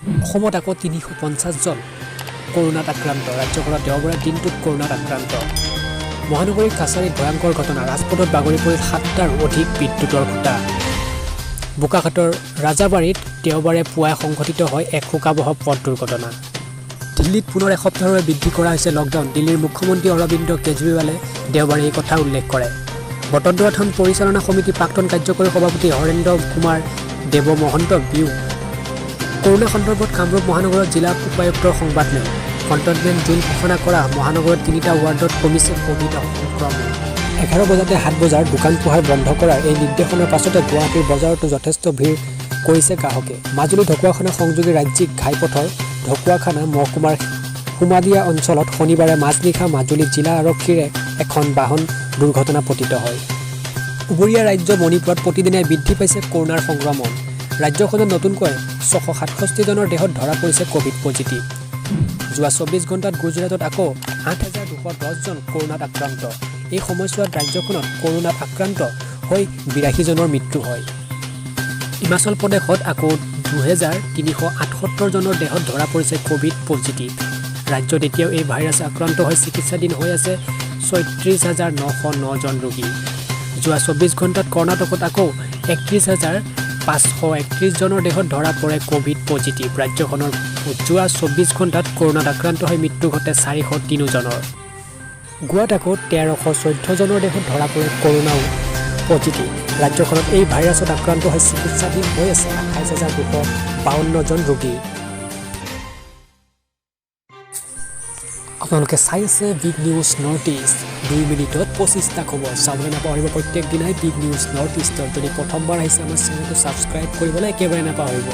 অসমত আকৌ 350 জন কৰোনাত আক্ৰান্ত। ৰাজ্যখনত দেওবাৰে দিনটোত কৰোনাত আক্ৰান্ত। মহানগৰীৰ কাছাৰীত ভয়ংকৰ ঘটনা। ৰাজপথত বাগৰি পৰিল 7টাৰো অধিক বিদ্যুতৰ খুঁটা। বোকাখাটৰ ৰাজাবাৰীত দেওবাৰে পুৱাই সংঘটিত হয় এক শোকাবহ পথ দুৰ্ঘটনা। দিল্লীত পুনৰ এসপ্তাহৰ বাবে বৃদ্ধি কৰা হৈছে লকডাউন। দিল্লীৰ মুখ্যমন্ত্ৰী অৰবিন্দ কেজৰিৱালে দেওবাৰে এই কথা উল্লেখ কৰে। বটদ্ৰৱা থান পৰিচালনা সমিতিৰ প্ৰাক্তন কাৰ্যকৰী সভাপতি হৰেন্দ্ৰ কুমাৰ দেৱ মহন্ত বিয়োগ। কৰোনা সন্দৰ্ভত কামৰূপ মহানগৰত জিলা উপায়ুক্তৰ সংবাদমেল। কণ্টেইনমেণ্ট জোন ঘোষণা কৰা মহানগৰত 3টা ৱাৰ্ডত কমিছে ক'ভিড সংক্ৰমণ। 11 বজাতে হাট বজাৰ দোকান পোহাৰ বন্ধ কৰাৰ এই নিৰ্দেশনাৰ পাছতে গুৱাহাটীৰ বজাৰতো যথেষ্ট ভিৰ কৰিছে গ্ৰাহকে। মাজুলী ঢকুৱাখানা সংযোগী ৰাজ্যিক ঘাইপথৰ ঢকুৱাখানা মহকুমাৰ সুমাদিয়া অঞ্চলত শনিবাৰে মাজনিশা মাজুলী জিলা আৰক্ষীৰে এখন বাহন দুৰ্ঘটনা পতিত হয়। উবৰীয়া ৰাজ্য মণিপুৰত প্ৰতিদিনে বৃদ্ধি পাইছে কৰোনাৰ সংক্ৰমণ। ৰাজ্যখনত নতুনকৈ 667 জনৰ দেহত ধৰা পৰিছে ক'ভিড পজিটিভ। যোৱা 24 ঘণ্টাত গুজৰাটত আকৌ 8,210 জন কৰোনাত আক্ৰান্ত। এই সময়ছোৱাত ৰাজ্যখনত কৰোনাত আক্ৰান্ত হৈ 82 জনৰ মৃত্যু হয়। হিমাচল প্ৰদেশত আকৌ 2,378 জনৰ দেহত ধৰা পৰিছে ক'ভিড পজিটিভ। ৰাজ্যত এতিয়াও এই ভাইৰাছে আক্ৰান্ত হৈ চিকিৎসাধীন হৈ আছে 36,909 জন ৰোগী। যোৱা 24 ঘণ্টাত কৰ্ণাটকত আকৌ 31,531 জনৰ দেহত ধৰা পৰে ক'ভিড পজিটিভ। ৰাজ্যখনৰ যোৱা 24 ঘণ্টাত কৰোনাত আক্ৰান্ত হৈ মৃত্যু ঘটে 403 জনৰ। গোৱাত আকৌ 1,314 জনৰ দেহত ধৰা পৰে কৰোনা পজিটিভ। ৰাজ্যখনত এই ভাইৰাছত আক্ৰান্ত হৈ চিকিৎসাধীন হৈ আছে 28,252 জন ৰোগী। আপোনালোকে চাই আছে বিগ নিউজ নৰ্থ ইষ্ট। 2 মিনিটত 25টা খবৰ চাবলৈ নাপাহৰিব। প্ৰত্যেক দিনাই বিগ নিউজ নৰ্থ ইষ্টৰ যদি প্ৰথমবাৰ আহিছে আমাৰ চেনেলটো ছাবস্ক্ৰাইব কৰিবলৈ একেবাৰে নাপাহৰিব।